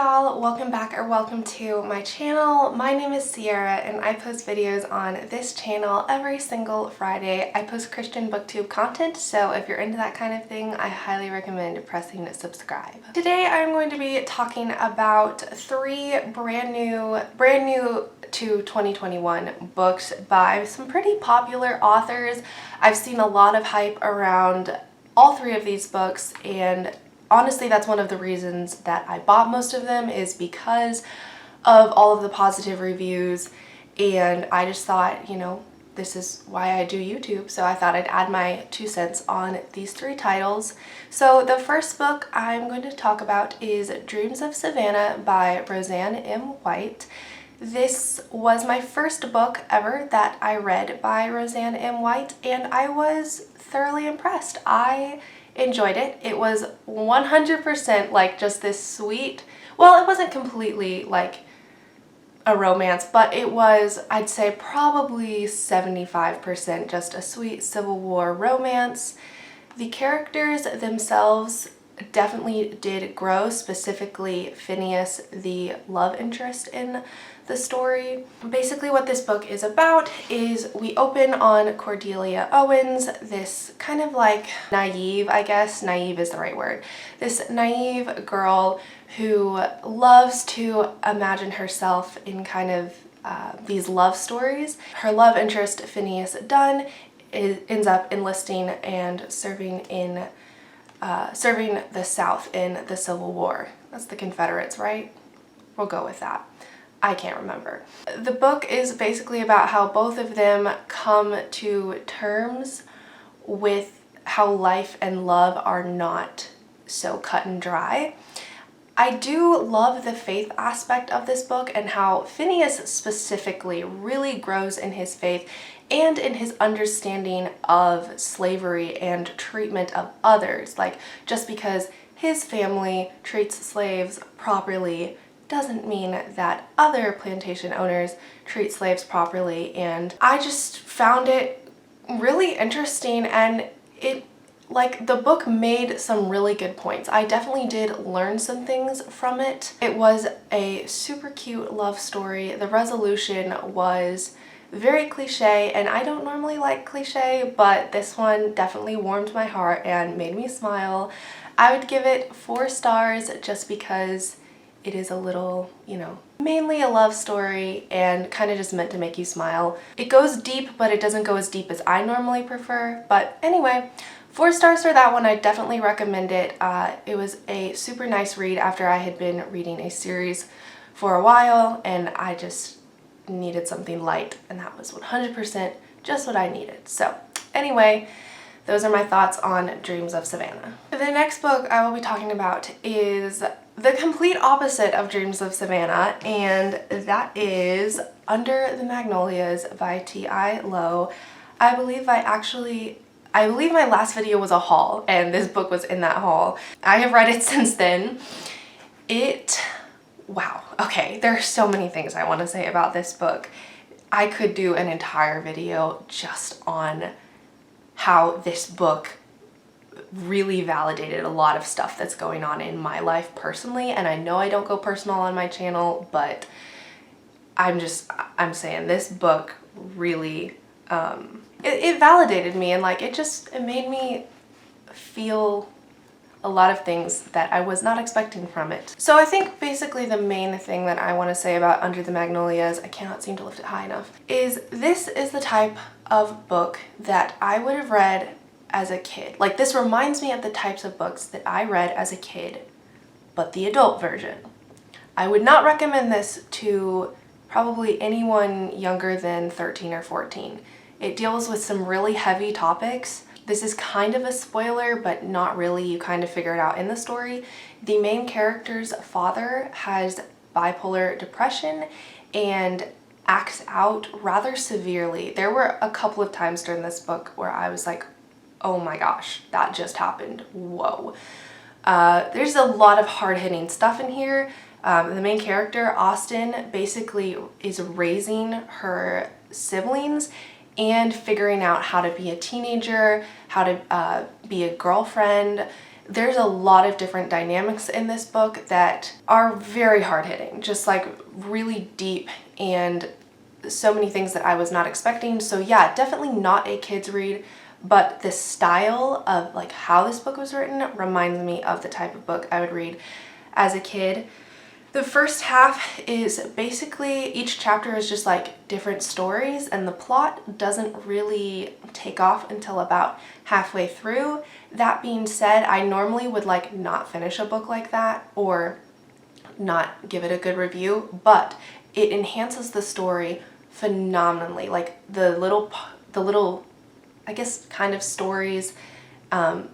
y'all, welcome back or welcome to my channel. My name is Sierra and I post videos on this channel every single Friday. I post Christian booktube content, so if you're into that kind of thing, I highly recommend pressing subscribe. Today I'm going to be talking about three brand new to 2021 books by some pretty popular authors. I've seen a lot of hype around all three of these books, and honestly, that's one of the reasons that I bought most of them, is because of all of the positive reviews. And I just thought, you know, this is why I do YouTube, so I thought I'd add my 2 cents on these three titles. So the first book I'm going to talk about is Dreams of Savannah by Roseanna M. White. This was my first book ever that I read by Roseanna M. White, and I was thoroughly impressed. I enjoyed it. It was 100% like just this sweet, well, it wasn't completely like a romance, but it was, I'd say, probably 75% just a sweet Civil War romance. The characters themselves definitely did grow, specifically Phineas, the love interest in the story. Basically what this book is about is we open on Cordelia Owens, this kind of like naive, I guess, naive is the right word, this naive girl who loves to imagine herself in kind of these love stories. Her love interest, Phineas Dunn, ends up enlisting and serving the South in the Civil War. That's the Confederates, right? We'll go with that. I can't remember. The book is basically about how both of them come to terms with how life and love are not so cut and dry. I do love the faith aspect of this book and how Phineas specifically really grows in his faith and in his understanding of slavery and treatment of others. Like, just because his family treats slaves properly doesn't mean that other plantation owners treat slaves properly. And I just found it really interesting, and the book made some really good points. I definitely did learn some things from it. It was a super cute love story. The resolution was very cliche, and I don't normally like cliche, but this one definitely warmed my heart and made me smile. I would give it 4 stars just because it is a little, you know, mainly a love story and kind of just meant to make you smile. It goes deep, but it doesn't go as deep as I normally prefer. But anyway, 4 stars for that one. I definitely recommend it. It was a super nice read after I had been reading a series for a while, and I just needed something light, and that was 100% just what I needed. So anyway, those are my thoughts on Dreams of Savannah. The next book I will be talking about is the complete opposite of Dreams of Savannah, and that is Under the Magnolias by T.I. Lowe. I believe my last video was a haul, and this book was in that haul. I have read it since then. Wow, okay, there are so many things I want to say about this book. I could do an entire video just on how this book really validated a lot of stuff that's going on in my life personally, and I know I don't go personal on my channel, but I'm saying this book really it validated me, and like it made me feel a lot of things that I was not expecting from it. So I think basically the main thing that I want to say about Under the Magnolias, I cannot seem to lift it high enough, is this is the type of book that I would have read as a kid. Like, this reminds me of the types of books that I read as a kid, but the adult version. I would not recommend this to probably anyone younger than 13 or 14. It deals with some really heavy topics. This is kind of a spoiler, but not really. You kind of figure it out in the story. The main character's father has bipolar depression and acts out rather severely. There were a couple of times during this book where I was like, oh my gosh, that just happened. Whoa. There's a lot of hard-hitting stuff in here. The main character, Austin, basically is raising her siblings and figuring out how to be a teenager, how to be a girlfriend. There's a lot of different dynamics in this book that are very hard-hitting, just like really deep, and so many things that I was not expecting. So yeah, definitely not a kid's read, but the style of like how this book was written reminds me of the type of book I would read as a kid. The first half is basically, each chapter is just like different stories, and the plot doesn't really take off until about halfway through. That being said, I normally would like not finish a book like that or not give it a good review, but it enhances the story phenomenally. Like the little, I guess, kind of stories,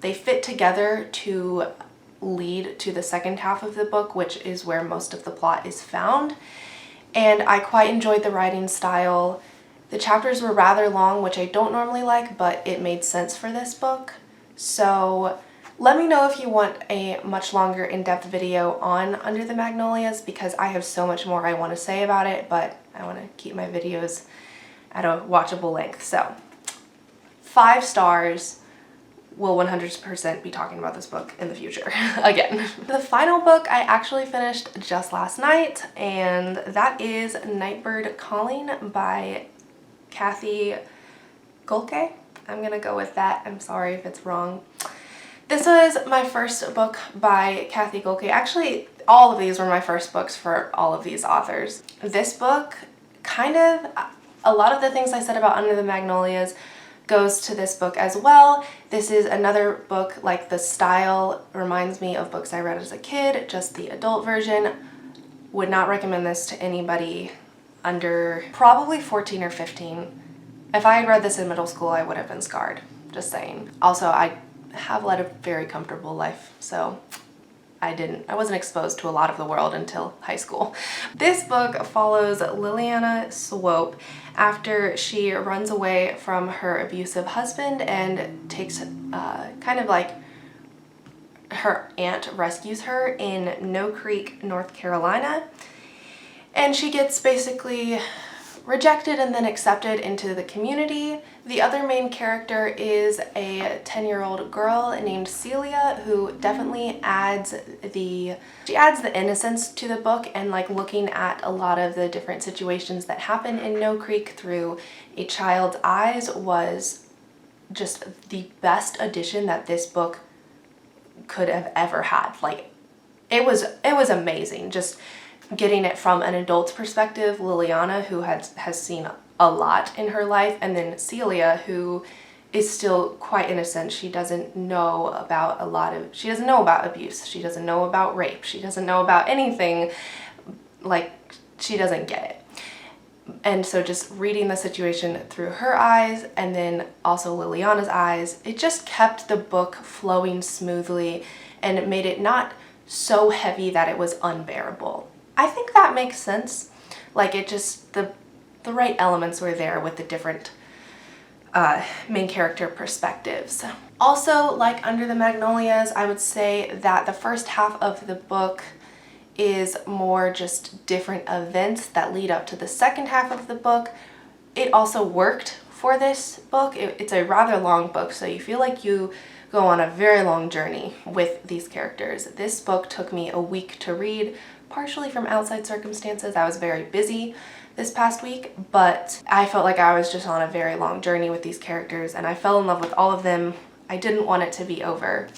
they fit together to lead to the second half of the book, which is where most of the plot is found. And I quite enjoyed the writing style. The chapters were rather long, which I don't normally like, but it made sense for this book. So let me know if you want a much longer in-depth video on Under the Magnolias, because I have so much more I want to say about it, but I want to keep my videos at a watchable length. So 5 stars. Will 100% be talking about this book in the future again. The final book I actually finished just last night, and that is Nightbird Calling by Cathy Gohlke. I'm gonna go with that. I'm sorry if it's wrong. This was my first book by Cathy Gohlke. Actually, all of these were my first books for all of these authors. This book, kind of, a lot of the things I said about Under the Magnolias goes to this book as well. This is another book, like the style reminds me of books I read as a kid, just the adult version. Would not recommend this to anybody under probably 14 or 15. If I had read this in middle school, I would have been scarred, just saying. Also, I have led a very comfortable life, so I wasn't exposed to a lot of the world until high school. This book follows Liliana Swope after she runs away from her abusive husband and takes kind of like her aunt rescues her in No Creek, North Carolina, and she gets basically rejected and then accepted into the community. The other main character is a 10-year-old girl named Celia, who definitely adds the innocence to the book, and like looking at a lot of the different situations that happen in No Creek through a child's eyes was just the best addition that this book could have ever had. Like it was amazing, just getting it from an adult's perspective, Liliana, who has seen a lot in her life, and then Celia, who is still quite innocent. She doesn't know about she doesn't know about abuse, she doesn't know about rape, she doesn't know about anything, like she doesn't get it. And so just reading the situation through her eyes and then also Liliana's eyes, it just kept the book flowing smoothly, and it made it not so heavy that it was unbearable. I think that makes sense. Like it just, the right elements were there with the different main character perspectives. Also, like Under the Magnolias, I would say that the first half of the book is more just different events that lead up to the second half of the book. It also worked for this book. It's a rather long book, so you feel like you go on a very long journey with these characters. This book took me a week to read, partially from outside circumstances. I was very busy this past week, but I felt like I was just on a very long journey with these characters, and I fell in love with all of them. I didn't want it to be over,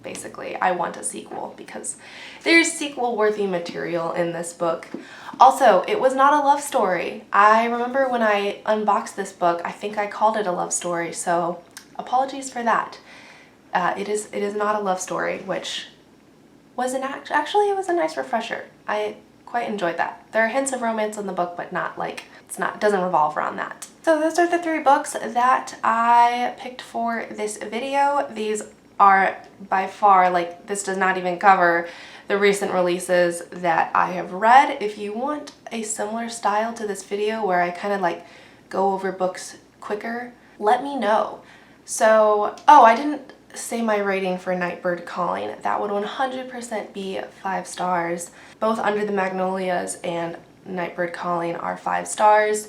basically. I want a sequel because there's sequel-worthy material in this book. Also, it was not a love story. I remember when I unboxed this book, I think I called it a love story, so apologies for that. It is not a love story, which was actually it was a nice refresher. I quite enjoyed that. There are hints of romance in the book, but not like, it doesn't revolve around that. So those are the 3 books that I picked for this video. These are by far, like, this does not even cover the recent releases that I have read. If you want a similar style to this video where I kind of like go over books quicker, let me know. So, oh, I didn't say my rating for Nightbird Calling. That would 100% be 5 stars. Both Under the Magnolias and Nightbird Calling are 5 stars.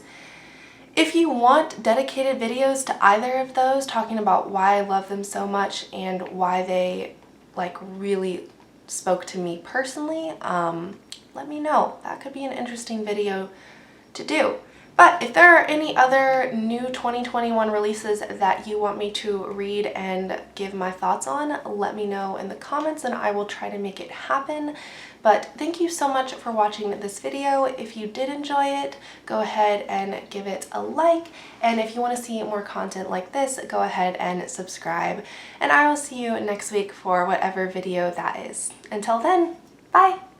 If you want dedicated videos to either of those, talking about why I love them so much and why they like really spoke to me personally, let me know. That could be an interesting video to do. But if there are any other new 2021 releases that you want me to read and give my thoughts on, let me know in the comments and I will try to make it happen. But thank you so much for watching this video. If you did enjoy it, go ahead and give it a like. And if you want to see more content like this, go ahead and subscribe. And I will see you next week for whatever video that is. Until then, bye!